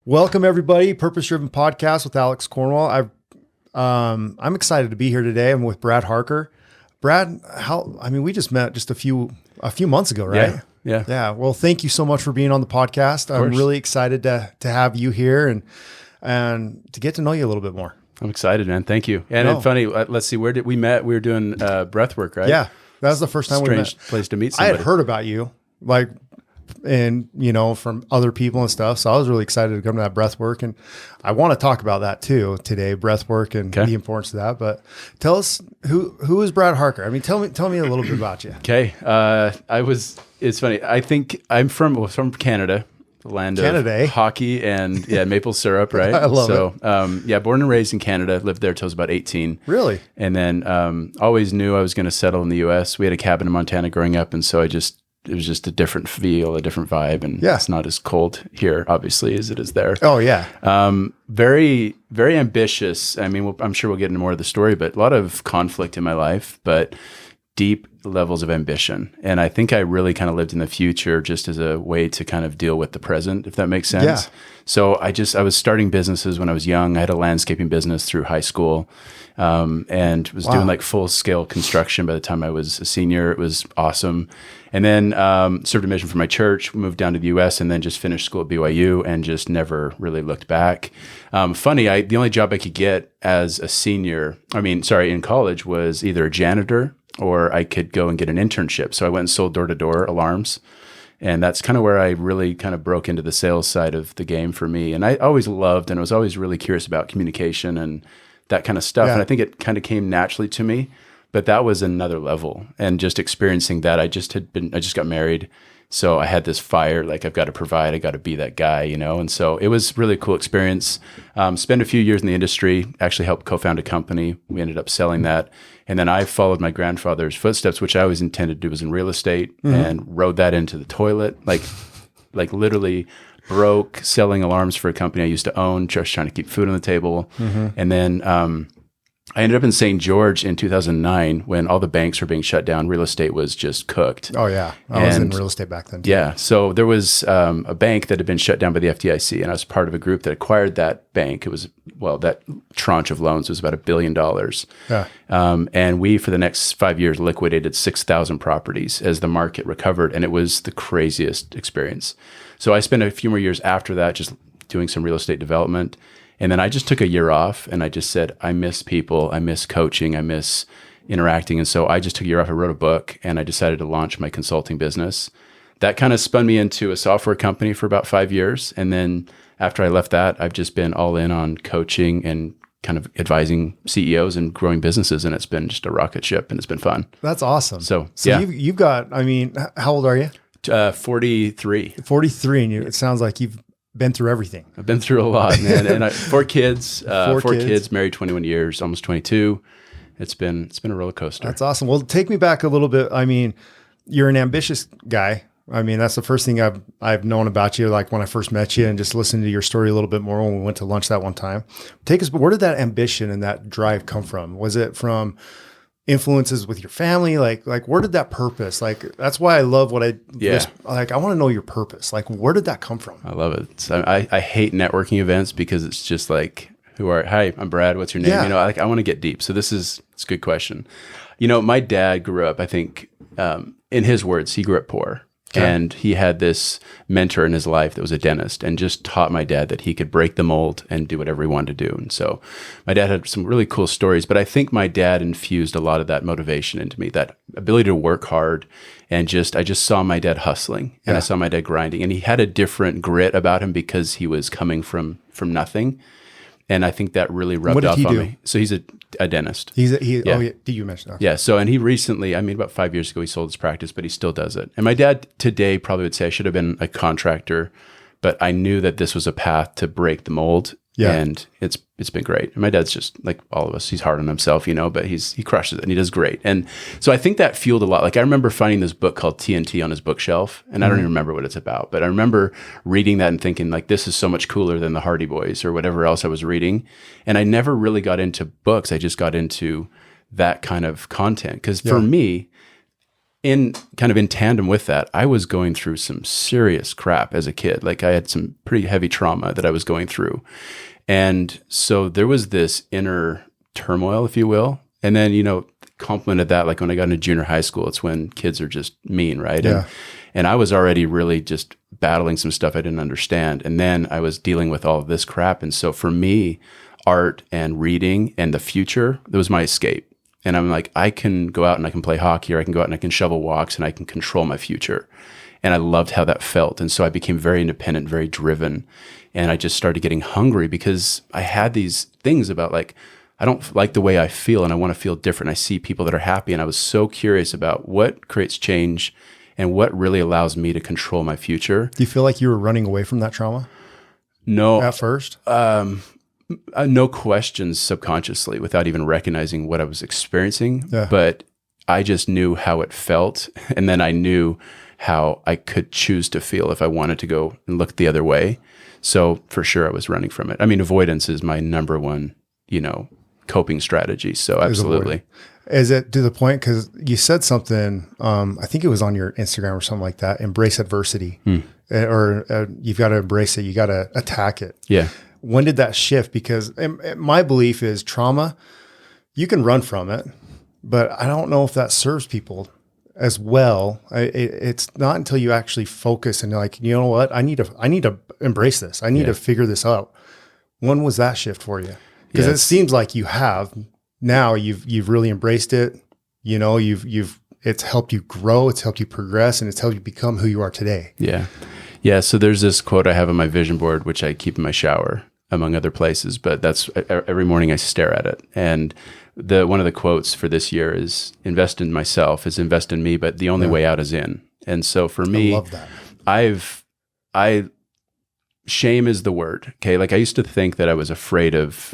Welcome everybody, Purpose Driven Podcast with Alex Cornwall. I'm excited to be here today. I'm with Brad Harker. Brad, we just met just a few months ago, right? Yeah. Well, thank you so much for being on the podcast. I'm really excited to have you here and to get to know you a little bit more. I'm excited, man. Thank you. And it's funny, let's see, where did we met? We were doing breath work, right? Yeah, that was the first time we met. Strange place to meet somebody. I had heard about you, from other people and stuff. So I was really excited to come to that breath work. And I want to talk about that too today, breath work and the importance of that. But tell us, who is Brad Harker? I mean, tell me a little bit about you. Okay. It's funny. I think I'm from Canada, the land of hockey and maple syrup, right? I love it. Born and raised in Canada, lived there till I was about 18. Really? And then always knew I was going to settle in the U.S. We had a cabin in Montana growing up. And so it was just a different feel, a different vibe. And it's not as cold here, obviously, as it is there. Oh, yeah. Very, very ambitious. I mean, I'm sure we'll get into more of the story, but a lot of conflict in my life, but deep levels of ambition. And I think I really kind of lived in the future just as a way to kind of deal with the present, if that makes sense. Yeah. So I was starting businesses when I was young. I had a landscaping business through high school. And was doing like full scale construction by the time I was a senior. It was awesome. And then served a mission for my church, moved down to the U.S. and then just finished school at BYU and just never really looked back. The only job I could get as a senior, in college was either a janitor or I could go and get an internship. So I went and sold door-to-door alarms. And that's kind of where I really kind of broke into the sales side of the game for me. And I always loved and I was always really curious about communication and that kind of stuff. Yeah. And I think it kind of came naturally to me, but that was another level. And just experiencing that, I just got married. So I had this fire, like I've got to provide, I got to be that guy, And so it was really a cool experience. Spent a few years in the industry, actually helped co-found a company. We ended up selling that. And then I followed my grandfather's footsteps, which I always intended to do was in real estate and rode that into the toilet, like literally broke selling alarms for a company I used to own, just trying to keep food on the table. And then I ended up in St. George in 2009 when all the banks were being shut down. Real estate was just cooked. Oh, yeah. I was in real estate back then, too. Yeah. So there was a bank that had been shut down by the FDIC, and I was part of a group that acquired that bank. It was, that tranche of loans was about $1 billion. Yeah. And we, for the next 5 years, liquidated 6,000 properties as the market recovered, and it was the craziest experience. So I spent a few more years after that just doing some real estate development. And then I just took a year off and I just said, I miss people, I miss coaching, I miss interacting. And so I just took a year off. I wrote a book and I decided to launch my consulting business. That kind of spun me into a software company for about 5 years. And then after I left that, I've just been all in on coaching and kind of advising CEOs and growing businesses. And it's been just a rocket ship and it's been fun. That's awesome. So you've got, how old are you? 43. 43. And it sounds like you've been through everything. I've been through a lot, man. And 4 kids, four kids, married 21 years, almost 22. It's been a roller coaster. That's awesome. Well, take me back a little bit. You're an ambitious guy. That's the first thing I've known about you, like when I first met you and just listened to your story a little bit more when we went to lunch that one time. Where did that ambition and that drive come from? Was it from influences with your family? Like where did that purpose? That's why I love what I want to know your purpose. Where did that come from? I love it. So I hate networking events because it's just like, hi, I'm Brad. What's your name? Yeah. I want to get deep. So it's a good question. My dad grew up, I think, in his words, he grew up poor. Okay. And he had this mentor in his life that was a dentist and just taught my dad that he could break the mold and do whatever he wanted to do. And so my dad had some really cool stories, but I think my dad infused a lot of that motivation into me, that ability to work hard. And I just saw my dad hustling and I saw my dad grinding, and he had a different grit about him because he was coming from nothing. And I think that really rubbed off on me. So he's a dentist. Did you mention that? Yeah. So, and he recently, about 5 years ago, he sold his practice, but he still does it. And my dad today probably would say I should have been a contractor, but I knew that this was a path to break the mold. Yeah. And it's been great. And my dad's just like all of us. He's hard on himself, but he crushes it and he does great. And so I think that fueled a lot. Like I remember finding this book called TNT on his bookshelf, and I don't even remember what it's about, but I remember reading that and thinking like, this is so much cooler than the Hardy Boys or whatever else I was reading. And I never really got into books. I just got into that kind of content. Because for me, in kind of in tandem with that, I was going through some serious crap as a kid. Like I had some pretty heavy trauma that I was going through. And so there was this inner turmoil, if you will. And then, complemented that, like when I got into junior high school, it's when kids are just mean, right? Yeah. And I was already really just battling some stuff I didn't understand. And then I was dealing with all of this crap. And so for me, art and reading and the future, that was my escape. And I'm like, I can go out and I can play hockey, or I can go out and I can shovel walks, and I can control my future. And I loved how that felt. And so I became very independent, very driven. And I just started getting hungry because I had these things about like, I don't like the way I feel and I want to feel different. I see people that are happy, and I was so curious about what creates change and what really allows me to control my future. Do you feel like you were running away from that trauma? No. At first? No questions subconsciously without even recognizing what I was experiencing. Yeah. But I just knew how it felt. And then I knew how I could choose to feel if I wanted to go and look the other way. So for sure I was running from it. I mean, avoidance is my number one, coping strategy. So absolutely. Is it to the point, because you said something, I think it was on your Instagram or something like that, embrace adversity, or you've got to embrace it. You got to attack it. Yeah. When did that shift? Because my belief is trauma, you can run from it, but I don't know if that serves people as well. It's not until you actually focus and you're like, you know what, I need to embrace this. I need to figure this out. When was that shift for you? Because it seems like you have now. You've really embraced it. It's helped you grow. It's helped you progress, and it's helped you become who you are today. Yeah. Yeah. So there's this quote I have on my vision board, which I keep in my shower, among other places, but that's every morning I stare at it. And one of the quotes for this year is invest in myself, is invest in me, but the only way out is in. And so for me, I love that. Shame is the word. Okay. Like I used to think that I was afraid of,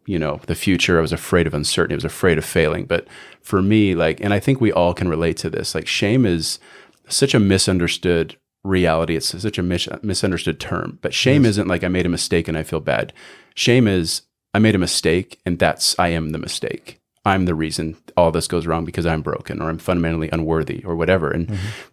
the future. I was afraid of uncertainty. I was afraid of failing. But for me, and I think we all can relate to this, like shame is such a misunderstood reality. It's such a misunderstood term, but shame isn't like I made a mistake and I feel bad. Shame is I made a mistake, and I am the mistake. I'm the reason all this goes wrong because I'm broken, or I'm fundamentally unworthy, or whatever.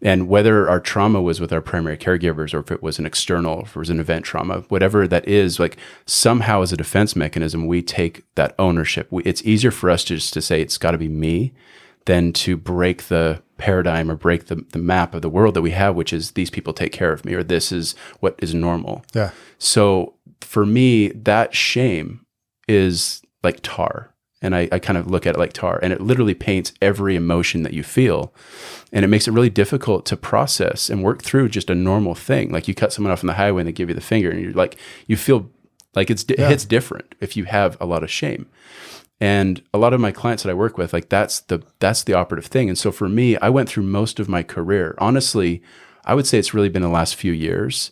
And whether our trauma was with our primary caregivers, or if it was an external, if it was an event trauma, whatever that is, like somehow as a defense mechanism, we take that ownership. It's easier for us just to say it's got to be me than to break the paradigm or break the map of the world that we have, which is these people take care of me, or this is what is normal. Yeah. So for me, that shame is like tar. And I kind of look at it like tar, and it literally paints every emotion that you feel. And it makes it really difficult to process and work through just a normal thing. Like you cut someone off on the highway and they give you the finger, and you're like, you feel like it hits different if you have a lot of shame. And a lot of my clients that I work with, like that's the operative thing. And so for me, I went through most of my career. Honestly, I would say it's really been the last few years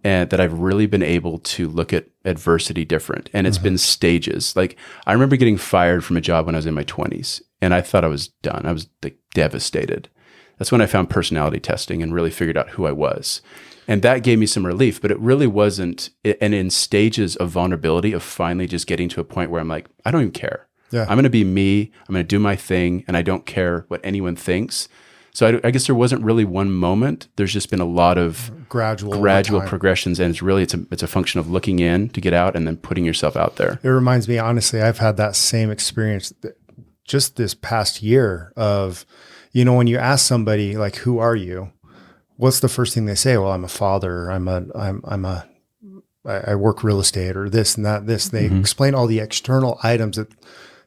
and that I've really been able to look at adversity different. And it's been stages. Like I remember getting fired from a job when I was in my 20s, and I thought I was done. I was like devastated. That's when I found personality testing and really figured out who I was. And that gave me some relief, but it really wasn't. And in stages of vulnerability, of finally just getting to a point where I'm like, I don't even care. Yeah. I'm going to be me. I'm going to do my thing, and I don't care what anyone thinks. So I guess there wasn't really one moment. There's just been a lot of gradual progressions, and it's a function of looking in to get out and then putting yourself out there. It reminds me, honestly, I've had that same experience just this past year of, when you ask somebody like, who are you? What's the first thing they say? Well, I'm a father. I work real estate, or this and that, this. They explain all the external items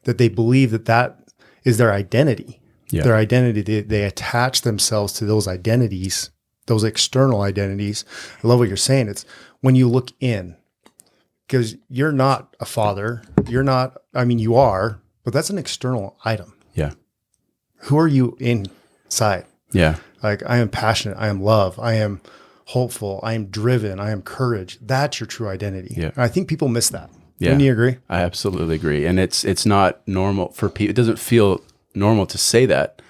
that they believe that is their identity. Yeah. Their identity, they attach themselves to those identities, those external identities. I love what you're saying. It's when you look in, because you're not a father. You are, but that's an external item. Yeah. Who are you inside? Yeah. Like, I am passionate. I am love. I am hopeful. I am driven. I am courage. That's your true identity. Yeah. And I think people miss that. Yeah. Wouldn't you agree? I absolutely agree. And it's not normal for people. It doesn't feel normal to say that,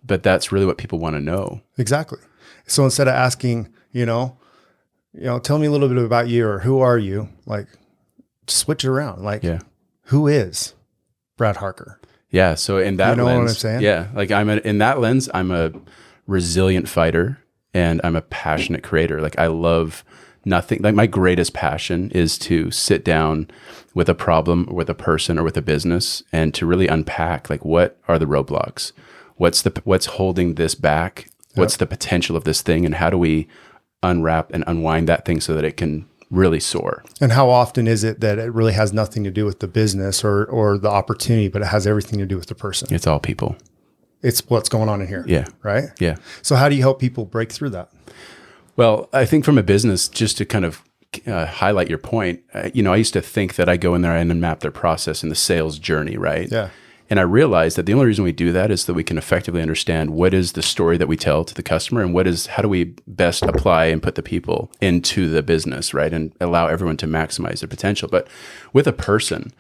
but that's really what people want to know. Exactly. So instead of asking, tell me a little bit about you, or who are you? Like, switch it around. Like, who is Brad Harker? Yeah. So in that You know lens, what I'm saying? yeah, like in that lens, I'm a resilient fighter and I'm a passionate creator. Like I love nothing. Like my greatest passion is to sit down with a problem or with a person or with a business and to really unpack like what are the roadblocks? What's holding this back? What's the potential of this thing? And how do we unwrap and unwind that thing so that it can really soar? And how often is it that it really has nothing to do with the business or the opportunity, but it has everything to do with the person? It's all people. It's what's going on in here. Yeah. Right? Yeah. So how do you help people break through that? Well, I think from a business, just to kind of highlight your point, I used to think that I go in there and map their process in the sales journey, right? Yeah. And I realized that the only reason we do that is that we can effectively understand what is the story that we tell to the customer and how do we best apply and put the people into the business, right? And allow everyone to maximize their potential. But with a person,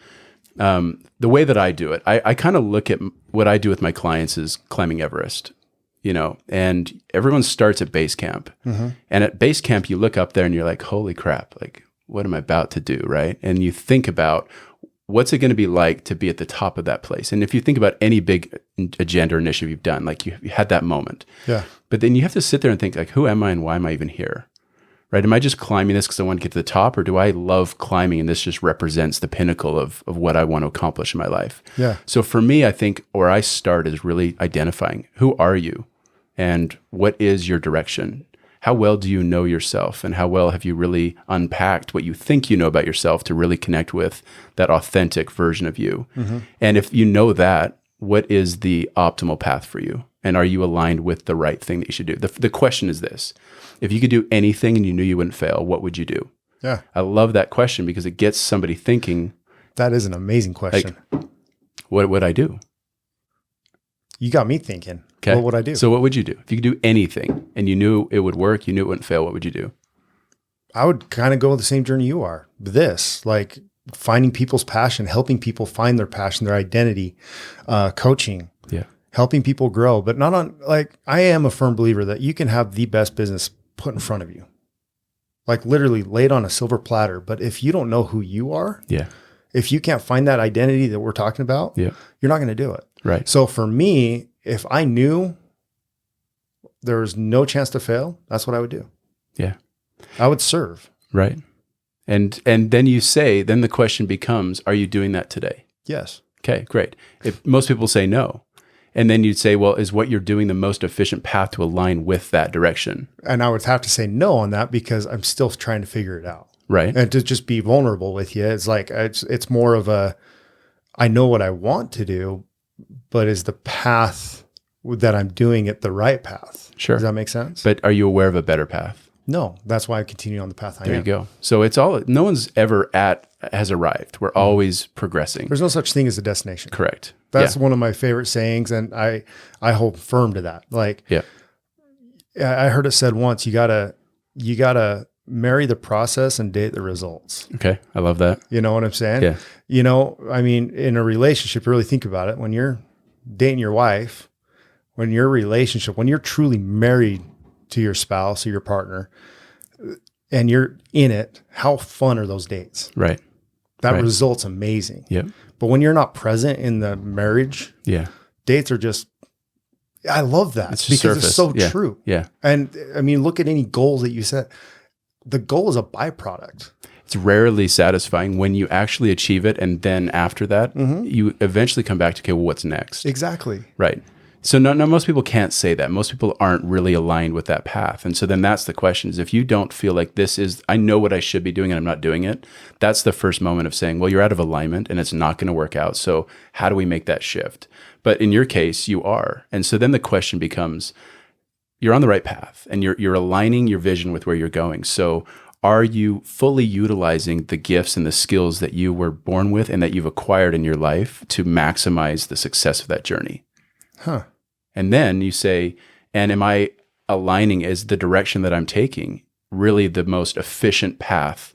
the way that I do it, I kind of look at what I do with my clients is climbing Everest, and everyone starts at base camp. Mm-hmm. And at base camp, you look up there and you're like, holy crap, like, what am I about to do, right? And you think about, what's it going to be like to be at the top of that place? And if you think about any big agenda or initiative you've done, like you had that moment. Yeah. But then you have to sit there and think like, who am I and why am I even here? Right? Am I just climbing this because I want to get to the top, or do I love climbing and this just represents the pinnacle of what I want to accomplish in my life? Yeah. So for me, I think where I start is really identifying who are you and what is your direction? How well do you know yourself, and how well have you really unpacked what you think you know about yourself to really connect with that authentic version of you? Mm-hmm. And if you know that, what is the optimal path for you? And are you aligned with the right thing that you should do? The question is this: if you could do anything and you knew you wouldn't fail, what would you do? Yeah. I love that question because it gets somebody thinking. That is an amazing question. Like, what would I do? You got me thinking. Okay. What would I do? So what would you do? If you could do anything and you knew it would work, you knew it wouldn't fail, what would you do? I would kind of go the same journey you are. Like finding people's passion, helping people find their passion, their identity, coaching, helping people grow, but not on like, I am a firm believer that you can have the best business put in front of you, like literally laid on a silver platter. But if you don't know who you are, if you can't find that identity that we're talking about, you're not going to do it. Right. So for me, if I knew there was no chance to fail, that's what I would do. Yeah. I would serve. Right. And then you say, then the question becomes, are you doing that today? Yes. Okay, great. If most people say no. And then you'd say, well, is what you're doing the most efficient path to align with that direction? And I would have to say no on that because I'm still trying to figure it out. Right. And to just be vulnerable with you, it's like, it's more of I know what I want to do, but is the path that I'm doing it the right path? Sure. Does that make sense? But are you aware of a better path? No, that's why I continue on the path I am. There you go. So no one's ever has arrived. We're always progressing. There's no such thing as a destination. Correct. That's one of my favorite sayings. And I hold firm to that. Like, I heard it said once, you gotta marry the process and date the results. Okay. I love that. You know what I'm saying? Yeah. I mean, in a relationship, really think about it. When you're dating your wife, when you're truly married to your spouse or your partner and you're in it, how fun are those dates? Right. That result's amazing. Yep. But when you're not present in the marriage, dates are just, I love that because surface. It's so true. Yeah. And I mean, look at any goals that you set. The goal is a byproduct. It's rarely satisfying when you actually achieve it. And then after that, you eventually come back to, okay, well, what's next? Exactly. Right. So no, most people can't say that. Most people aren't really aligned with that path. And so then that's the question is, if you don't feel like I know what I should be doing and I'm not doing it, that's the first moment of saying, well, you're out of alignment and it's not going to work out. So how do we make that shift? But in your case, you are. And so then the question becomes, you're on the right path and you're aligning your vision with where you're going. So are you fully utilizing the gifts and the skills that you were born with and that you've acquired in your life to maximize the success of that journey? Huh. And then you say, and am I aligning, is the direction that I'm taking really the most efficient path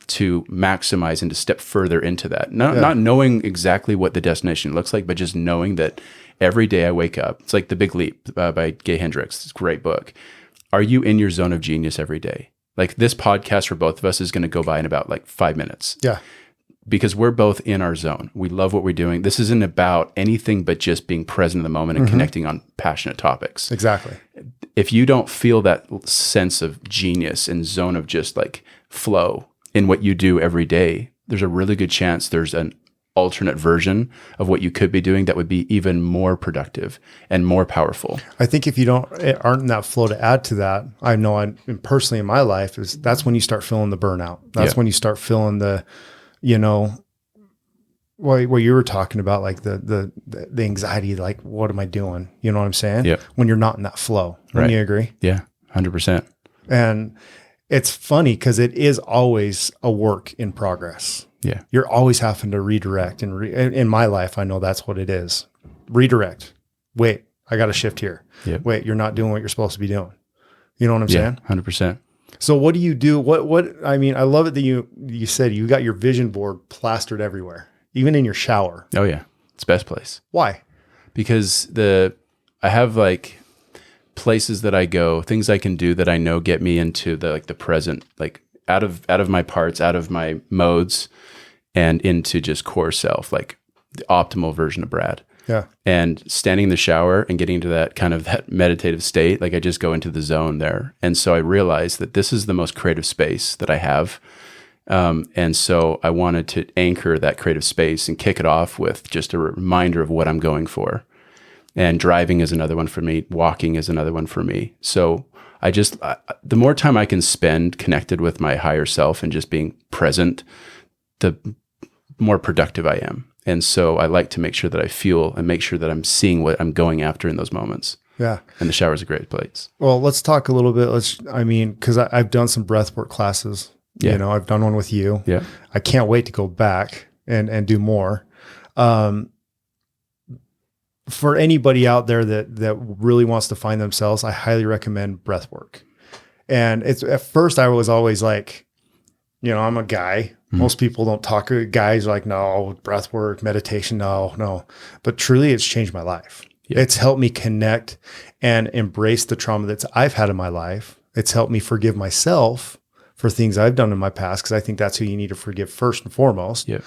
to maximize and to step further into that? Not knowing exactly what the destination looks like, but just knowing that every day I wake up, it's like The Big Leap by Gay Hendricks. It's a great book. Are you in your zone of genius every day? Like this podcast for both of us is going to go by in about like 5 minutes. Yeah. because we're both in our zone. We love what we're doing. This isn't about anything but just being present in the moment and connecting on passionate topics. Exactly. If you don't feel that sense of genius and zone of just like flow in what you do every day, there's a really good chance there's an alternate version of what you could be doing that would be even more productive and more powerful. I think if you aren't in that flow to add to that, I know personally in my life that's when you start feeling the burnout. That's when you start feeling the, what you were talking about, like the anxiety, like, what am I doing? You know what I'm saying? Yep. When you're not in that flow. Wouldn't you agree? Yeah, 100%. And it's funny because it is always a work in progress. Yeah. You're always having to redirect. And in my life, I know that's what it is. Redirect. Wait, I got to shift here. Yep. Wait, you're not doing what you're supposed to be doing. You know what I'm saying? 100%. So what do you do? I mean, I love it that you said you got your vision board plastered everywhere, even in your shower. Oh yeah. It's the best place. Why? Because I have like places that I go, things I can do that I know get me into the present, like out of my parts, out of my modes, and into just core self, like the optimal version of Brad. Yeah. And standing in the shower and getting into that meditative state, like I just go into the zone there. And so I realized that this is the most creative space that I have. And so I wanted to anchor that creative space and kick it off with just a reminder of what I'm going for. And driving is another one for me. Walking is another one for me. So the more time I can spend connected with my higher self and just being present, the more productive I am. And so I like to make sure that I feel and make sure that I'm seeing what I'm going after in those moments. Yeah. And the shower is a great place. Well, let's talk a little bit. Because I've done some breathwork classes. Yeah. I've done one with you. Yeah. I can't wait to go back and do more. For anybody out there that really wants to find themselves, I highly recommend breathwork. And at first I was always like, I'm a guy. Most people don't talk. Guys are like, no, breath work, meditation, no. But truly, it's changed my life. Yeah. It's helped me connect and embrace the trauma that I've had in my life. It's helped me forgive myself for things I've done in my past, because I think that's who you need to forgive first and foremost. Yeah.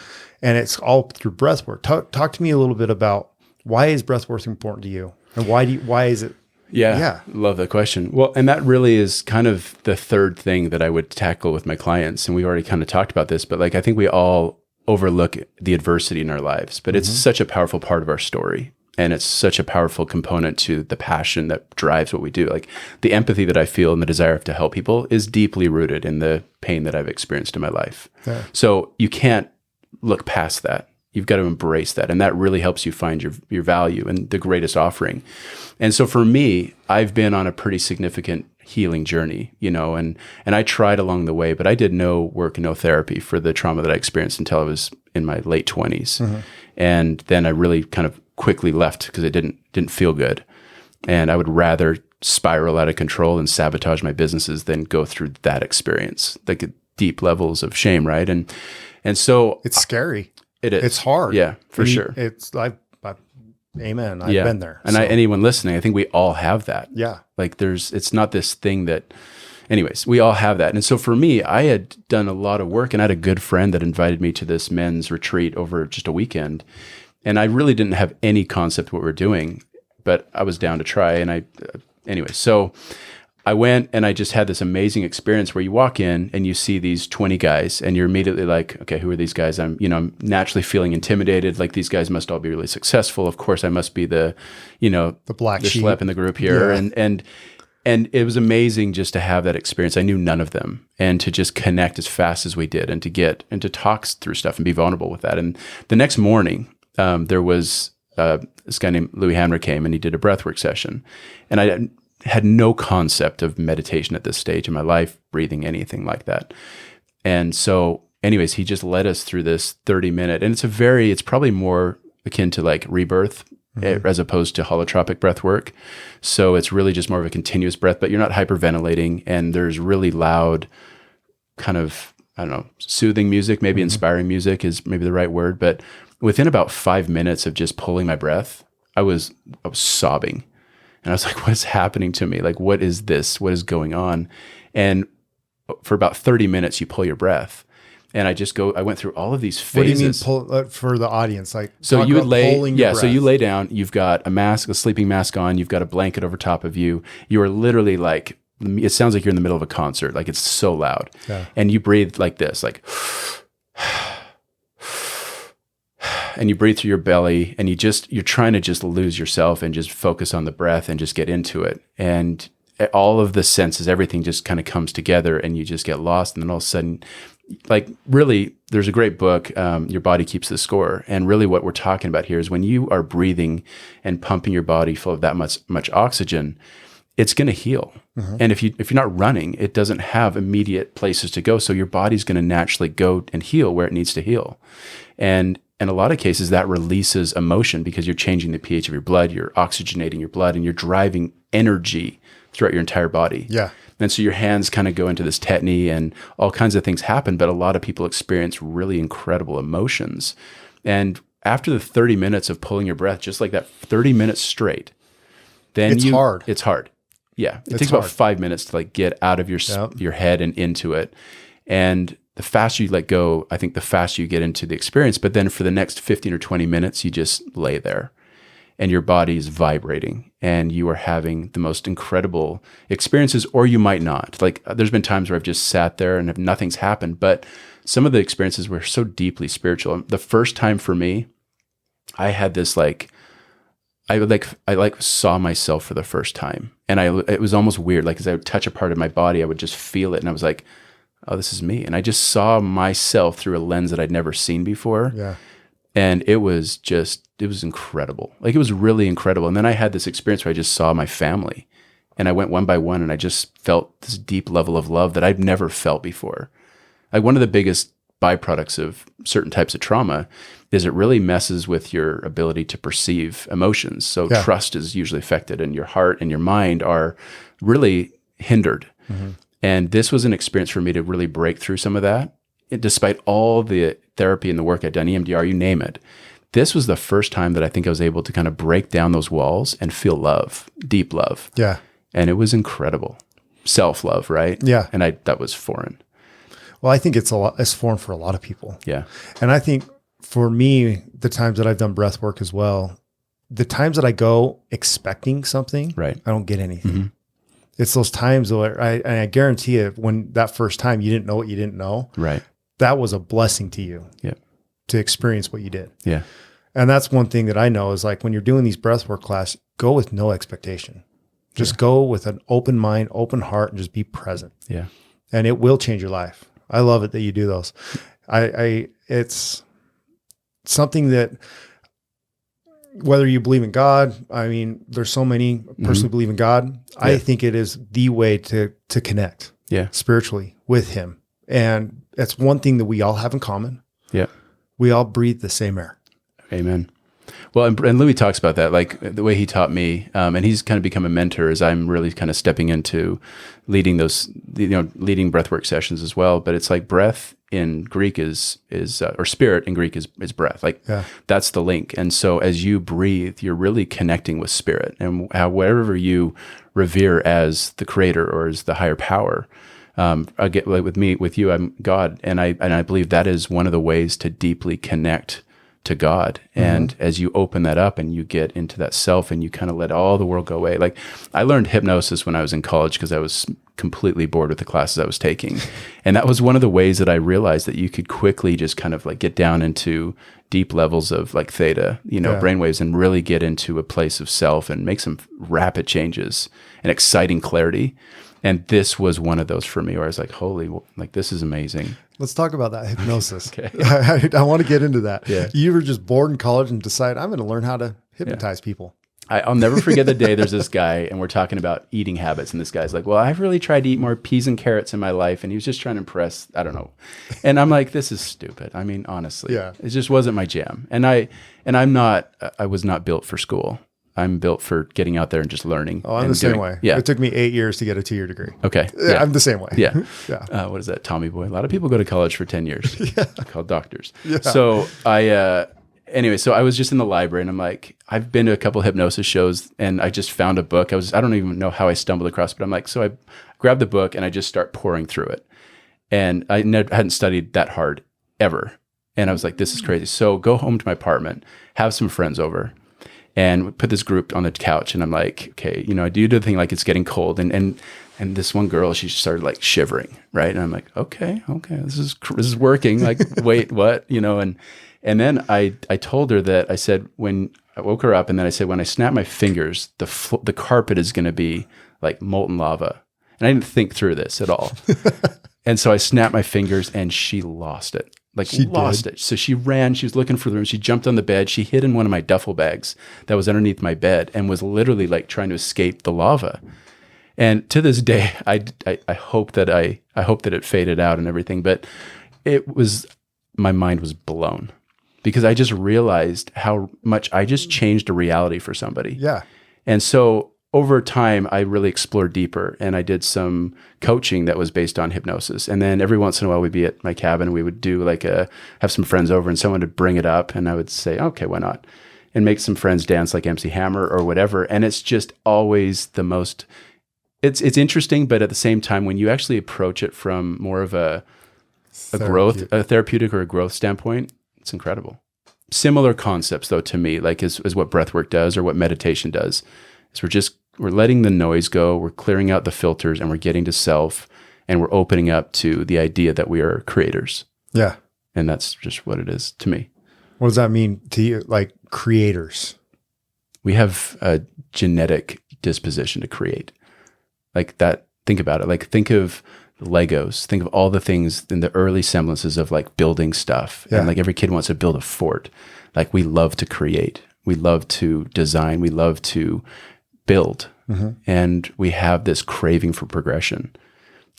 And it's all through breath work. Talk to me a little bit about, why is breath work important to you? And why is it? Yeah. Love that question. Well, and that really is kind of the third thing that I would tackle with my clients. And we already kind of talked about this, but like, I think we all overlook the adversity in our lives, but it's such a powerful part of our story. And it's such a powerful component to the passion that drives what we do. Like the empathy that I feel and the desire to help people is deeply rooted in the pain that I've experienced in my life. Yeah. So you can't look past that. You've got to embrace that. And that really helps you find your value and the greatest offering. And so for me, I've been on a pretty significant healing journey, and I tried along the way, but I did no work, no therapy for the trauma that I experienced until I was in my late 20s. And then I really kind of quickly left because it didn't feel good. And I would rather spiral out of control and sabotage my businesses than go through that experience, like deep levels of shame, right? And so it's scary. It is. It's hard. Yeah, for sure. It's like, amen. I've been there. And anyone listening, I think we all have that. Yeah. Like it's not this thing that, anyways, we all have that. And so for me, I had done a lot of work, and I had a good friend that invited me to this men's retreat over just a weekend. And I really didn't have any concept of what we're doing, but I was down to try. And so I went and I just had this amazing experience where you walk in and you see these 20 guys and you're immediately like, okay, who are these guys? I'm naturally feeling intimidated. Like, these guys must all be really successful. Of course I must be the black sheep schlep in the group here. Yeah. And it was amazing just to have that experience. I knew none of them, and to just connect as fast as we did and to talk through stuff and be vulnerable with that. And the next morning, there was this guy named Louis Hammer came and he did a breathwork session. And I had no concept of meditation at this stage in my life, breathing, anything like that. And so anyways, he just led us through this 30-minute, and it's probably more akin to like rebirth as opposed to holotropic breath work. So it's really just more of a continuous breath, but you're not hyperventilating, and there's really loud kind of, I don't know, soothing music, maybe inspiring music is maybe the right word. But within about 5 minutes of just pulling my breath, I was sobbing. And I was like, what is happening to me? Like, what is this? What is going on? And for about 30 minutes, you pull your breath. And I went through all of these phases. What do you mean pull, for the audience? Like, so you would so you lay down, you've got a sleeping mask on, you've got a blanket over top of you. You are literally like, it sounds like you're in the middle of a concert. Like it's so loud. Yeah. And you breathe like this, like, and you breathe through your belly, and you're trying to just lose yourself and just focus on the breath and just get into it. And all of the senses, everything just kind of comes together, and you just get lost. And then all of a sudden, like really, there's a great book, Your Body Keeps the Score. And really what we're talking about here is when you are breathing and pumping your body full of that much oxygen, it's going to heal. Mm-hmm. And if you're not running, it doesn't have immediate places to go. So your body's going to naturally go and heal where it needs to heal. And in a lot of cases, that releases emotion because you're changing the pH of your blood, you're oxygenating your blood, and you're driving energy throughout your entire body. Yeah. And so your hands kind of go into this tetany and all kinds of things happen, but a lot of people experience really incredible emotions. And after the 30 minutes of pulling your breath, just like that 30 minutes straight, then it's hard. It's hard. Yeah. It takes about 5 minutes to like get out of your head and into it. And the faster you let go, I think the faster you get into the experience. But then for the next 15 or 20 minutes, you just lay there. And your body is vibrating, and you are having the most incredible experiences, or you might not. Like there's been times where I've just sat there and nothing's happened, but some of the experiences were so deeply spiritual. The first time for me, I had this I saw myself for the first time, and it was almost weird. Like as I would touch a part of my body, I would just feel it, and I was like, "Oh, this is me." And I just saw myself through a lens that I'd never seen before. Yeah. And it was incredible. Like it was really incredible. And then I had this experience where I just saw my family, and I went one by one, and I just felt this deep level of love that I'd never felt before. Like one of the biggest byproducts of certain types of trauma is it really messes with your ability to perceive emotions. So trust is usually affected, and your heart and your mind are really hindered. Mm-hmm. And this was an experience for me to really break through some of that. Despite all the therapy and the work I'd done, EMDR, you name it, this was the first time that I think I was able to kind of break down those walls and feel love, deep love. Yeah. And it was incredible. Self-love, right? Yeah. And that was foreign. Well, I think it's foreign for a lot of people. Yeah. And I think for me, the times that I've done breath work as well, the times that I go expecting something, right, I don't get anything. Mm-hmm. It's those times where I guarantee it, when that first time you didn't know what you didn't know. Right. That was a blessing to you. Yeah. To experience what you did. Yeah. And that's one thing that I know is like when you're doing these breathwork class, go with no expectation. Just go with an open mind, open heart, and just be present. Yeah. And it will change your life. I love it that you do those. It's something that, whether you believe in God, I mean, there's so many personally believe in God. Yeah. I think it is the way to connect spiritually with him. And that's one thing that we all have in common. Yeah. We all breathe the same air. Amen. Well, and Louis talks about that, like the way he taught me, and he's kind of become a mentor as I'm really kind of stepping into leading leading breathwork sessions as well. But it's like breath in Greek is or spirit in Greek is breath. Like that's the link. And so as you breathe, you're really connecting with spirit, and however you revere as the creator or as the higher power. I get like with you, I'm God, and I believe that is one of the ways to deeply connect to God. And as you open that up and you get into that self and you kind of let all the world go away. Like I learned hypnosis when I was in college because I was completely bored with the classes I was taking. And that was one of the ways that I realized that you could quickly just kind of like get down into deep levels of like theta, brainwaves, and really get into a place of self and make some rapid changes and exciting clarity. And this was one of those for me where I was like, holy, like this is amazing. Let's talk about that hypnosis. Okay. I want to get into that. Yeah. You were just bored in college and decided I'm going to learn how to hypnotize people. I'll never forget the day there's this guy and we're talking about eating habits. And this guy's like, well, I've really tried to eat more peas and carrots in my life. And he was just trying to impress, I don't know. And I'm like, this is stupid. I mean, honestly, it just wasn't my jam. And I was not built for school. I'm built for getting out there and just learning. Oh, I'm the same way. Yeah. It took me 8 years to get a 2-year degree. Okay. Yeah. I'm the same way. Yeah. Yeah. What is that? Tommy boy. A lot of people go to college for 10 years. Called doctors. Yeah. So anyway, so I was just in the library and I'm like, I've been to a couple of hypnosis shows and I just found a book. I don't even know how I stumbled across, but I'm like, so I grabbed the book and I just start pouring through it. And I hadn't studied that hard ever. And I was like, this is crazy. So go home to my apartment, have some friends over, and we put this group on the couch. And I'm like, okay, I do the thing like it's getting cold. And this one girl, she started like shivering, right? And I'm like, okay, this is working. Like, wait, what? And then I told her that I said, when I woke her up, and then I said, when I snap my fingers, the carpet is going to be like molten lava. And I didn't think through this at all. And so I snapped my fingers, and she lost it. Like, she lost it. So she ran, she was looking for the room. She jumped on the bed. She hid in one of my duffel bags that was underneath my bed and was literally like trying to escape the lava. And to this day, I hope that I hope that it faded out and everything, but my mind was blown because I just realized how much I just changed a reality for somebody. Yeah. And so over time, I really explored deeper, and I did some coaching that was based on hypnosis. And then every once in a while, we'd be at my cabin, and we would do have some friends over, and someone would bring it up, and I would say, okay, why not? And make some friends dance like MC Hammer or whatever. And it's just always the most, it's interesting, but at the same time, when you actually approach it from more of a therapeutic or a growth standpoint, it's incredible. Similar concepts, though, to me, like is what breathwork does or what meditation does. Is we're letting the noise go, we're clearing out the filters, and we're getting to self, and we're opening up to the idea that we are creators. Yeah. And that's just what it is to me. What does that mean to you? Like, creators? We have a genetic disposition to create. Like that, think about it. Like, think of Legos. Think of all the things in the early semblances of like building stuff. Yeah. And like every kid wants to build a fort. Like, we love to create. We love to design. We love to build. Mm-hmm. And we have this craving for progression.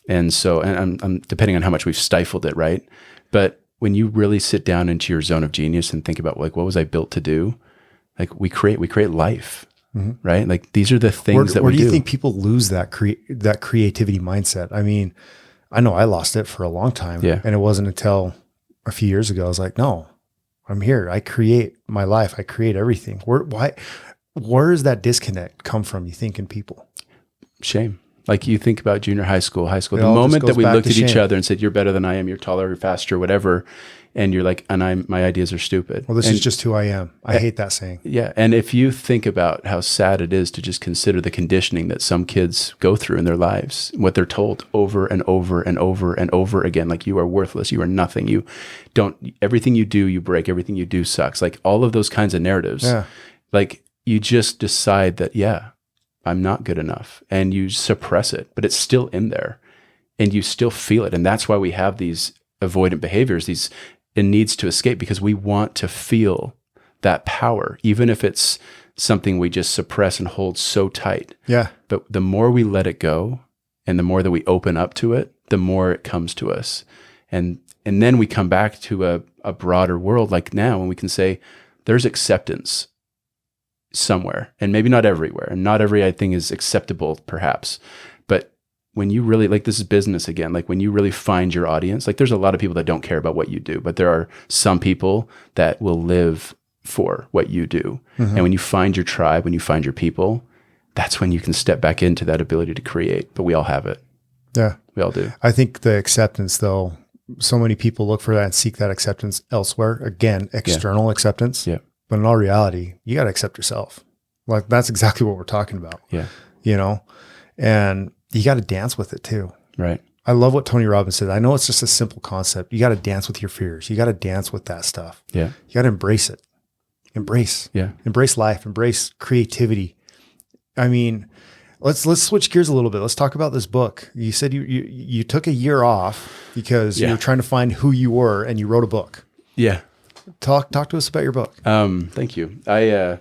And so, and I'm depending on how much we've stifled it, right? But when you really sit down into your zone of genius and think about like, what was I built to do? Like, we create life, mm-hmm. right? Like, these are the things where do you think people lose that creativity mindset? I mean, I know I lost it for a long time. Yeah. And it wasn't until a few years ago, I was like, no, I'm here. I create my life. I create everything. Where does that disconnect come from, you think, in people? Shame. Like, you think about junior high school, the moment that we looked at each other and said, you're better than I am, you're taller, you're faster, whatever. And you're like, and my ideas are stupid. Well, this is just who I am. I hate that saying. Yeah. And if you think about how sad it is to just consider the conditioning that some kids go through in their lives, what they're told over and over and over and over again, like, you are worthless, you are nothing, everything you do, you break, everything you do sucks. Like, all of those kinds of narratives, like, you just decide that, I'm not good enough, and you suppress it, but it's still in there and you still feel it. And that's why we have these avoidant behaviors, it needs to escape, because we want to feel that power, even if it's something we just suppress and hold so tight. Yeah. But the more we let it go and the more that we open up to it, the more it comes to us. And then we come back to a broader world, like now, when we can say there's acceptance somewhere, and maybe not everywhere, and not everything is acceptable perhaps, but when you really, like, this is business again, like when you really find your audience, like, there's a lot of people that don't care about what you do, but there are some people that will live for what you do. Mm-hmm. And when you find your tribe, when you find your people, that's when you can step back into that ability to create. But we all have it. Yeah. We all do. I think the acceptance, though, so many people look for that and seek that acceptance elsewhere. Again, external acceptance. Yeah. But in all reality, you got to accept yourself. Like, that's exactly what we're talking about. Yeah. And you got to dance with it too. Right. I love what Tony Robbins said. I know it's just a simple concept. You got to dance with your fears. You got to dance with that stuff. Yeah. You got to embrace it. Embrace life, embrace creativity. I mean, let's switch gears a little bit. Let's talk about this book. You said you took a year off because you were trying to find who you were, and you wrote a book. Yeah. Talk to us about your book. Thank you. I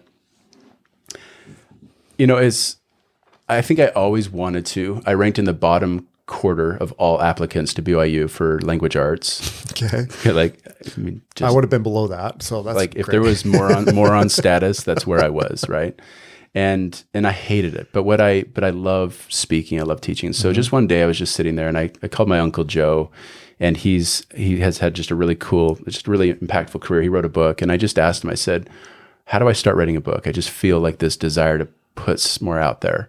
think I always wanted to. I ranked in the bottom quarter of all applicants to BYU for language arts. Okay. I would have been below that. So that's like, great. if there was more on status, that's where I was. Right. And I hated it, but I love speaking. I love teaching. So just one day I was just sitting there, and I called my Uncle Joe, and he has had just a really cool, just really impactful career. He wrote a book, and I just asked him, I said, how do I start writing a book? I just feel like this desire to put more out there.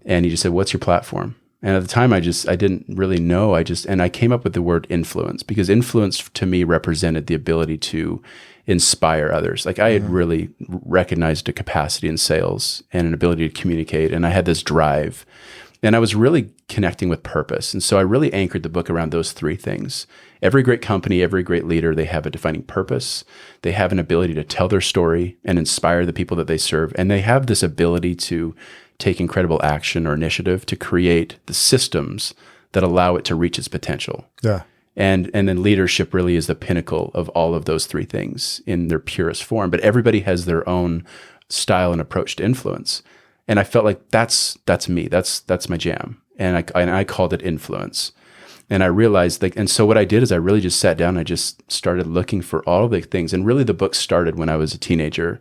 And he just said, what's your platform? And at the time, I didn't really know. And I came up with the word influence because influence to me represented the ability to inspire others. Like I had really recognized a capacity in sales and an ability to communicate. And I had this drive and I was really connecting with purpose. And so I really anchored the book around those three things. Every great company, every great leader, they have a defining purpose. They have an ability to tell their story and inspire the people that they serve. And they have this ability to take incredible action or initiative to create the systems that allow it to reach its potential. Yeah. And then leadership really is the pinnacle of all of those three things in their purest form. But everybody has their own style and approach to influence. And I felt like that's me. That's my jam. And I called it influence. And I realized and so what I did is I really just sat down and I just started looking for all of the things. And really the book started when I was a teenager.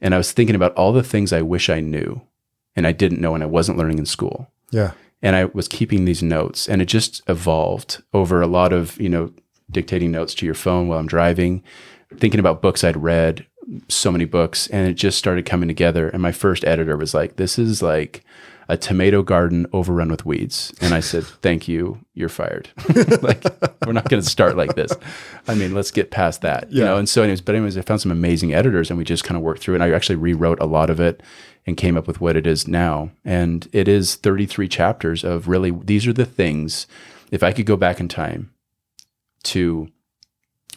And I was thinking about all the things I wish I knew and I didn't know and I wasn't learning in school. Yeah. And I was keeping these notes and it just evolved over a lot of, dictating notes to your phone while I'm driving, thinking about books I'd read, so many books, and it just started coming together. And my first editor was like, this is like a tomato garden overrun with weeds. And I said, thank you, you're fired. Like, we're not going to start like this. I mean, let's get past that, And so anyways, I found some amazing editors and we just kind of worked through it. And I actually rewrote a lot of it and came up with what it is now. And it is 33 chapters of really, these are the things, if I could go back in time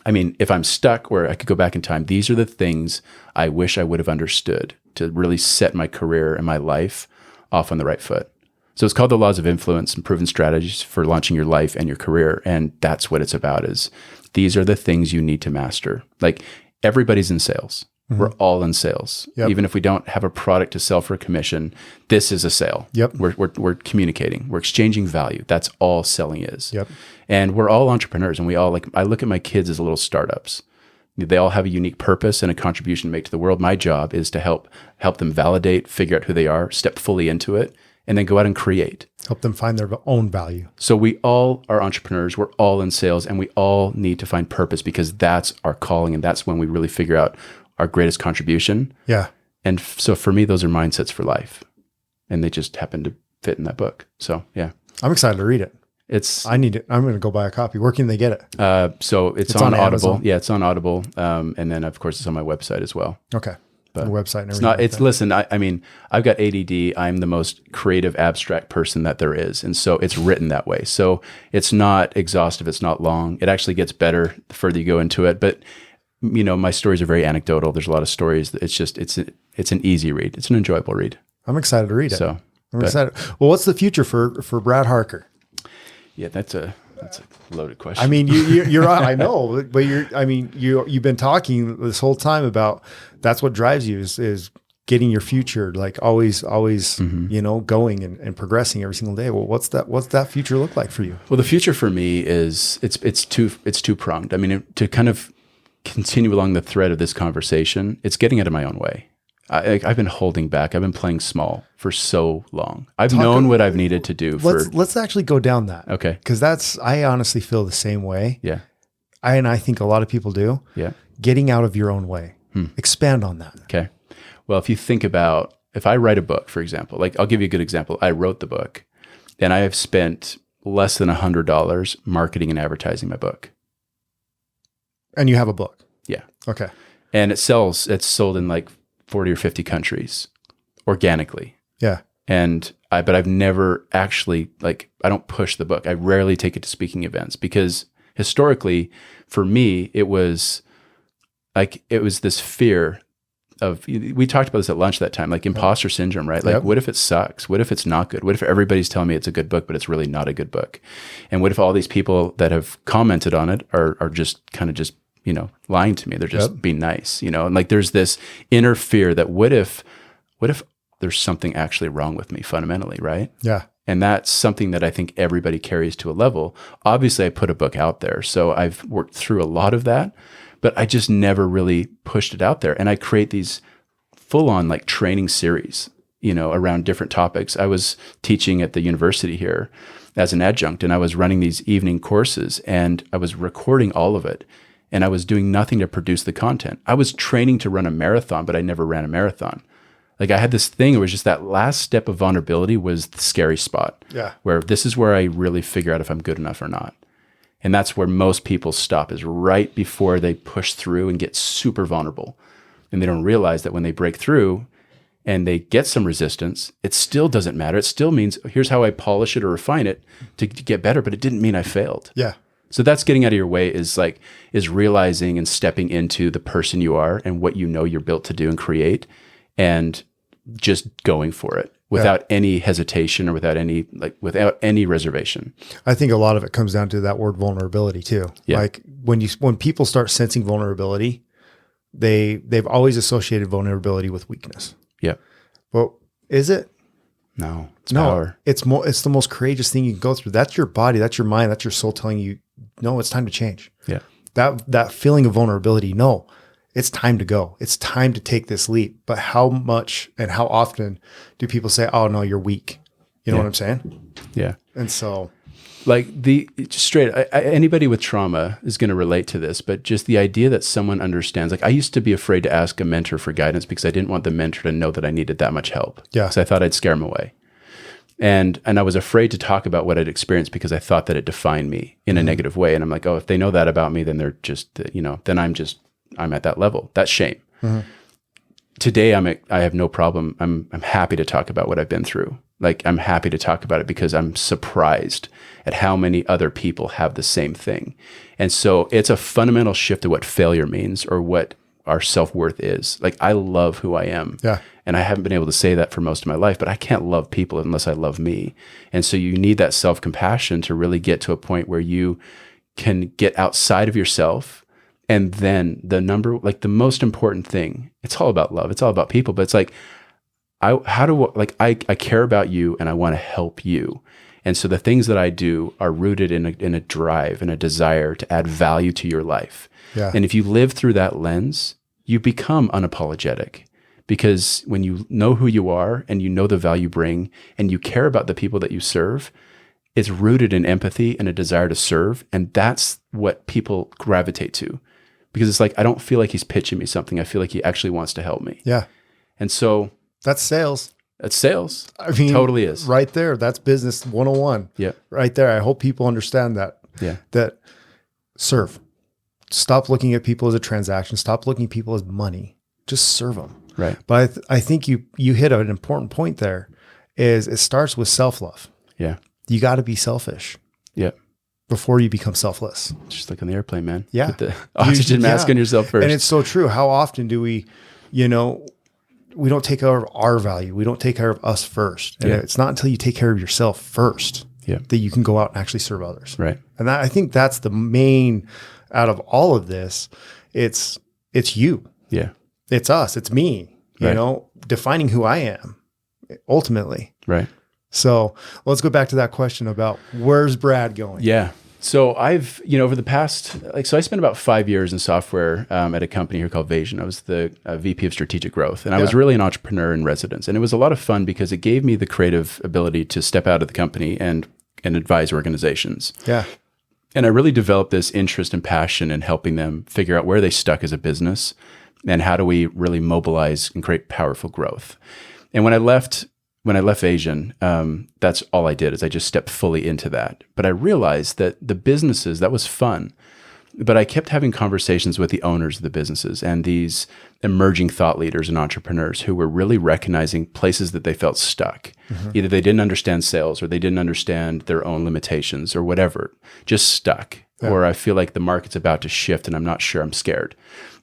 if I'm stuck or I could go back in time, these are the things I wish I would have understood to really set my career and my life off on the right foot. So it's called The Laws of Influence and Proven Strategies for Launching Your Life and Your Career. And that's what it's about is these are the things you need to master. Like everybody's in sales. We're all in sales. Yep. Even if we don't have a product to sell for a commission, this is a sale. Yep. We're communicating. We're exchanging value. That's all selling is. Yep. And we're all entrepreneurs. And we all I look at my kids as little startups. They all have a unique purpose and a contribution to make to the world. My job is to help them validate, figure out who they are, step fully into it, and then go out and create. Help them find their own value. So we all are entrepreneurs. We're all in sales, and we all need to find purpose because that's our calling, and that's when we really figure out our greatest contribution. Yeah. And so for me, those are mindsets for life. And they just happen to fit in that book. So, yeah. I'm excited to read it. I need it. I'm going to go buy a copy. Where can they get it? So it's on Audible. Amazon. Yeah, it's on Audible. And then, of course, it's on my website as well. Okay. But the website and everything. Listen, I mean, I've got ADD. I'm the most creative, abstract person that there is. And so it's written that way. So it's not exhaustive. It's not long. It actually gets better the further you go into it. But my stories are very anecdotal. There's a lot of stories. It's an easy read. It's an enjoyable read. I'm excited to read it. So I'm excited. Well, what's the future for Brad Harker? Yeah, that's a loaded question. I mean, you're I know, but you've been talking this whole time about that's what drives you is getting your future, like always, going and progressing every single day. Well, what's that future look like for you? Well, the future for me is it's two pronged. I mean, to kind of continue along the thread of this conversation, it's getting out of my own way. I've been holding back. I've been playing small for so long. I've known what I've needed to do. Let's actually go down that. Okay. Because I honestly feel the same way. Yeah. I think a lot of people do. Yeah. Getting out of your own way. Expand on that. Okay. Well, if you think about, if I write a book, for example, like I'll give you a good example. I wrote the book and I have spent less than $100 marketing and advertising my book. And you have a book. Yeah. Okay. And it's sold in like 40 or 50 countries organically. Yeah. But I've never actually, I don't push the book. I rarely take it to speaking events because historically for me, it was this fear of, we talked about this at lunch that time, like imposter syndrome, right? Like, what if it sucks? What if it's not good? What if everybody's telling me it's a good book, but it's really not a good book? And what if all these people that have commented on it are just kind of just, lying to me? They're just being nice, and like, there's this inner fear that what if there's something actually wrong with me fundamentally, right? Yeah. And that's something that I think everybody carries to a level. Obviously I put a book out there, so I've worked through a lot of that, but I just never really pushed it out there. And I create these full on like training series, around different topics. I was teaching at the university here as an adjunct, and I was running these evening courses, and I was recording all of it. And I was doing nothing to produce the content. I was training to run a marathon, but I never ran a marathon. Like I had this thing, it was just that last step of vulnerability was the scary spot. Yeah. Where this is where I really figure out if I'm good enough or not. And that's where most people stop, is right before they push through and get super vulnerable. And they don't realize that when they break through and they get some resistance, it still doesn't matter. It still means, here's how I polish it or refine it to get better, but it didn't mean I failed. Yeah. So that's getting out of your way, is realizing and stepping into the person you are and what you know you're built to do and create, and just going for it without any hesitation or without any reservation. I think a lot of it comes down to that word vulnerability too. Yeah. Like when people start sensing vulnerability, they've always associated vulnerability with weakness. Yeah. Well, is it? No, it's power. It's the most courageous thing you can go through. That's your body, that's your mind, that's your soul telling you, no, it's time to change. Yeah. That feeling of vulnerability, no, it's time to go. It's time to take this leap. But how much and how often do people say, oh no, you're weak? You know what I'm saying? Yeah. And so like anybody with trauma is going to relate to this, but just the idea that someone understands, like I used to be afraid to ask a mentor for guidance because I didn't want the mentor to know that I needed that much help. Yeah. Because I thought I'd scare them away. And I was afraid to talk about what I'd experienced because I thought that it defined me in a negative way. And I'm like, oh, if they know that about me, then they're just, then I'm at that level. That's shame. Today, I have no problem. I'm happy to talk about what I've been through. Like I'm happy to talk about it because I'm surprised at how many other people have the same thing. And so it's a fundamental shift to what failure means or what our self-worth is. Like I love who I am. Yeah. And I haven't been able to say that for most of my life, but I can't love people unless I love me. And so you need that self-compassion to really get to a point where you can get outside of yourself. And then the most important thing, it's all about love. It's all about people, but it's like, I care about you and I want to help you. And so the things that I do are rooted in a drive and a desire to add value to your life. Yeah. And if you live through that lens, you become unapologetic, because when you know who you are and you know the value you bring and you care about the people that you serve, it's rooted in empathy and a desire to serve. And that's what people gravitate to, because it's like, I don't feel like he's pitching me something. I feel like he actually wants to help me. Yeah. And so that's sales. That's sales. I mean, totally is. Right there. That's business 101. Yeah. Right there. I hope people understand that. Yeah. That serve. Stop looking at people as a transaction. Stop looking at people as money. Just serve them. Right. But I think you hit an important point there. Is it starts with self-love. Yeah. You got to be selfish. Yeah. Before you become selfless. Just like on the airplane, man. Yeah. Put the oxygen mask on yourself first. And it's so true. How often do we, we don't take care of our value. We don't take care of us first. And it's not until you take care of yourself first that you can go out and actually serve others. Right. And I think that's the main out of all of this. It's you. Yeah. It's us. It's me, defining who I am ultimately. Right. So let's go back to that question about where's Brad going? Yeah. So I've, over the past, I spent about 5 years in software at a company here called Vasion. I was the VP of strategic growth, and I was really an entrepreneur in residence. And it was a lot of fun because it gave me the creative ability to step out of the company and advise organizations. Yeah. And I really developed this interest and passion in helping them figure out where they stuck as a business and how do we really mobilize and create powerful growth. And when I left Asian, that's all I did is I just stepped fully into that. But I realized that the businesses, that was fun. But I kept having conversations with the owners of the businesses and these emerging thought leaders and entrepreneurs who were really recognizing places that they felt stuck. Mm-hmm. Either they didn't understand sales or they didn't understand their own limitations or whatever, just stuck. Yeah. Or I feel like the market's about to shift and I'm not sure, I'm scared.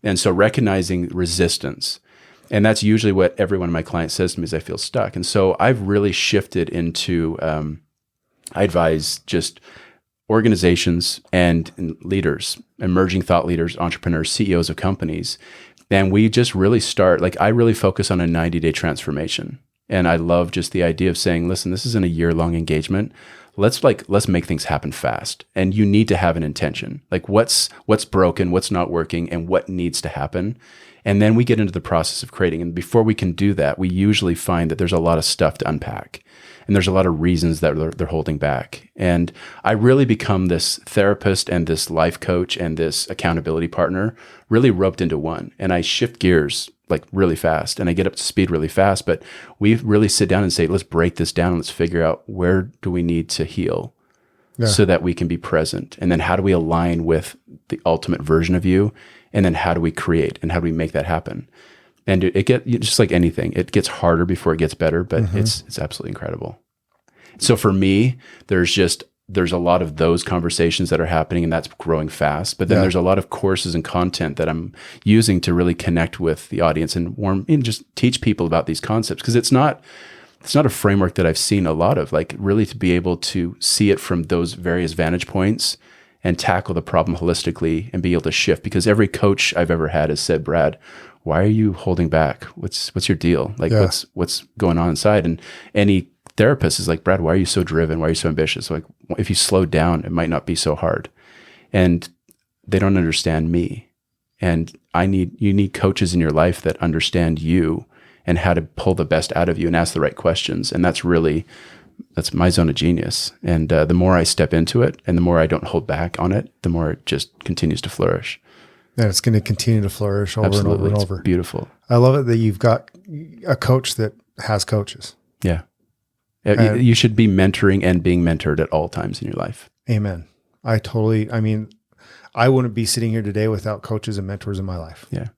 And so recognizing resistance. And that's usually what every one of my clients says to me is I feel stuck. And so I've really shifted into, I advise just organizations and leaders, emerging thought leaders, entrepreneurs, CEOs of companies. And we just really I really focus on a 90-day transformation. And I love just the idea of saying, listen, this isn't a year-long engagement. Let's make things happen fast. And you need to have an intention. Like what's broken, what's not working, and what needs to happen. And then we get into the process of creating. And before we can do that, we usually find that there's a lot of stuff to unpack. And there's a lot of reasons that they're holding back. And I really become this therapist and this life coach and this accountability partner really roped into one. And I shift gears like really fast and I get up to speed really fast. But we really sit down and say, let's break this down. Let's figure out where do we need to heal so that we can be present. And then how do we align with the ultimate version of you? And then how do we create and how do we make that happen? And it gets just like anything, it gets harder before it gets better, but it's absolutely incredible. So for me, there's a lot of those conversations that are happening and that's growing fast. But then there's a lot of courses and content that I'm using to really connect with the audience and just teach people about these concepts. Because it's not a framework that I've seen a lot of, like really to be able to see it from those various vantage points and tackle the problem holistically and be able to shift. Because every coach I've ever had has said, Brad, why are you holding back? What's your deal? Like what's going on inside? And any therapist is like, Brad, why are you so driven? Why are you so ambitious? Like if you slow down, it might not be so hard. And they don't understand me. And you need coaches in your life that understand you and how to pull the best out of you and ask the right questions. And that's my zone of genius. And the more I step into it and the more I don't hold back on it, the more it just continues to flourish. And it's going to continue to flourish over and over and over. It's beautiful. I love it that you've got a coach that has coaches. Yeah. You should be mentoring and being mentored at all times in your life. Amen. I wouldn't be sitting here today without coaches and mentors in my life. Yeah.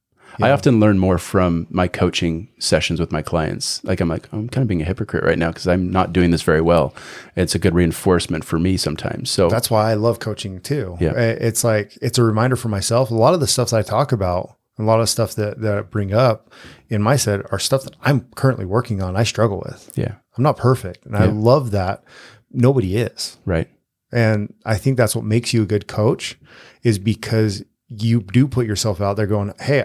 I often learn more from my coaching sessions with my clients. I'm kind of being a hypocrite right now because I'm not doing this very well. It's a good reinforcement for me sometimes. So that's why I love coaching too. Yeah. It's like, it's a reminder for myself. A lot of the stuff that I talk about, a lot of stuff that I bring up in my set are stuff that I'm currently working on. I struggle with. Yeah. I'm not perfect. And I love that nobody is. Right. And I think that's what makes you a good coach is because you do put yourself out there going, hey,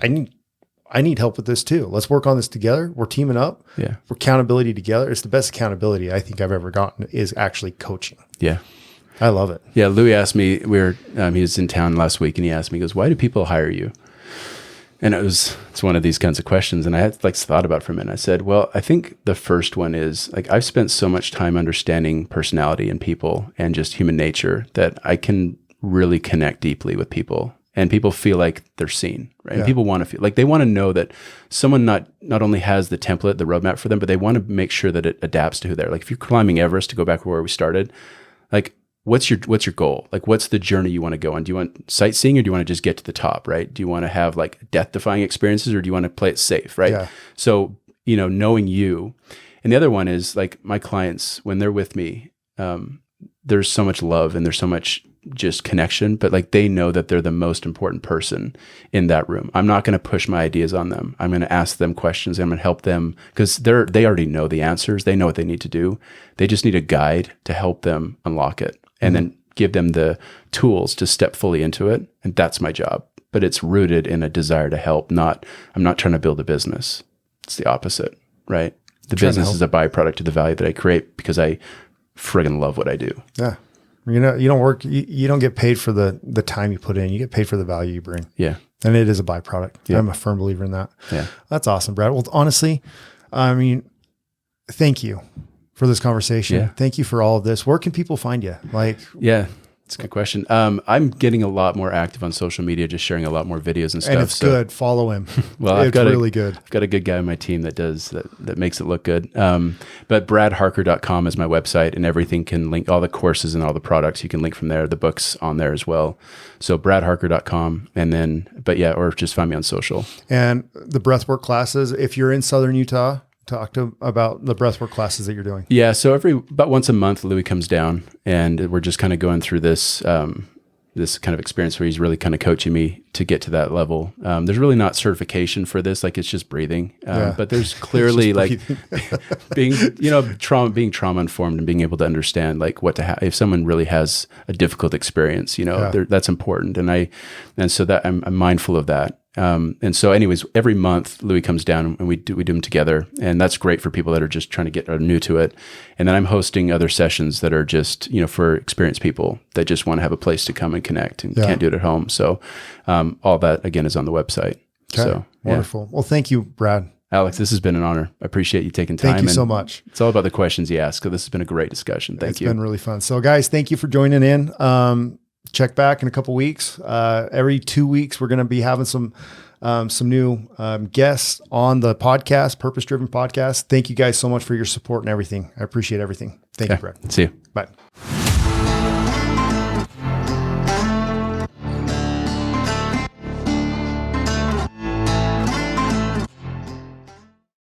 I need help with this too. Let's work on this together. We're teaming up. Yeah. We're accountability together. It's the best accountability I think I've ever gotten is actually coaching. Yeah. I love it. Yeah. Louis asked me, he was in town last week and he asked me, he goes, why do people hire you? And it's one of these kinds of questions. And I had thought about it for a minute. I said, well, I think the first one is I've spent so much time understanding personality and people and just human nature that I can really connect deeply with people. And people feel like they're seen, right? Yeah. And people want to feel like they want to know that someone not only has the template, the roadmap for them, but they want to make sure that it adapts to who they're. Like if you're climbing Everest, to go back where we started, like what's your goal? Like what's the journey you want to go on? Do you want sightseeing or do you want to just get to the top, right? Do you want to have like death-defying experiences or do you want to play it safe, right? Yeah. So, knowing you. And the other one is like my clients, when they're with me, there's so much love and there's so much just connection, but like they know that they're the most important person in that room. I'm not going to push my ideas on them. I'm going to ask them questions. I'm going to help them because they already know the answers. They know what they need to do. They just need a guide to help them unlock it and then give them the tools to step fully into it. And that's my job. But it's rooted in a desire to help. I'm not trying to build a business. It's the opposite, right? The business is a byproduct of the value that I create because I friggin' love what I do. Yeah. You don't work, you don't get paid for the time you put in. You get paid for the value you bring. Yeah. And it is a byproduct. Yeah. I'm a firm believer in that. Yeah. That's awesome, Brad. Well, honestly, thank you for this conversation. Yeah. Thank you for all of this. Where can people find you? It's a good question. I'm getting a lot more active on social media, just sharing a lot more videos and stuff. And it's good. Follow him. Well, it's really good. I've got a good guy on my team that does that makes it look good. But bradharker.com is my website, and everything can link, all the courses and all the products you can link from there. The book's on there as well. So bradharker.com, or just find me on social. And the breathwork classes, if you're in Southern Utah, talk about the breathwork classes that you're doing. Yeah. So about once a month, Louis comes down and we're just kind of going through this kind of experience where he's really kind of coaching me to get to that level. There's really not certification for this. Like it's just breathing. But there's clearly like being trauma informed and being able to understand like what to have, if someone really has a difficult experience, that's important. And so that I'm mindful of that. And so anyways, every month Louis comes down and we do them together, and that's great for people that are just trying to get new to it. And then I'm hosting other sessions that are just, for experienced people that just want to have a place to come and connect and can't do it at home. So, all that again is on the website. Okay. So Wonderful. Well, thank you, Brad. Alex, this has been an honor. I appreciate you taking time. Thank you so much. It's all about the questions you ask. So this has been a great discussion. Thank you. It's been really fun. So guys, thank you for joining in. Check back in a couple weeks. Every 2 weeks, we're going to be having some new guests on the podcast, Purpose Driven Podcast. Thank you guys so much for your support and everything. I appreciate everything. Thank you, Brad. See you. Bye.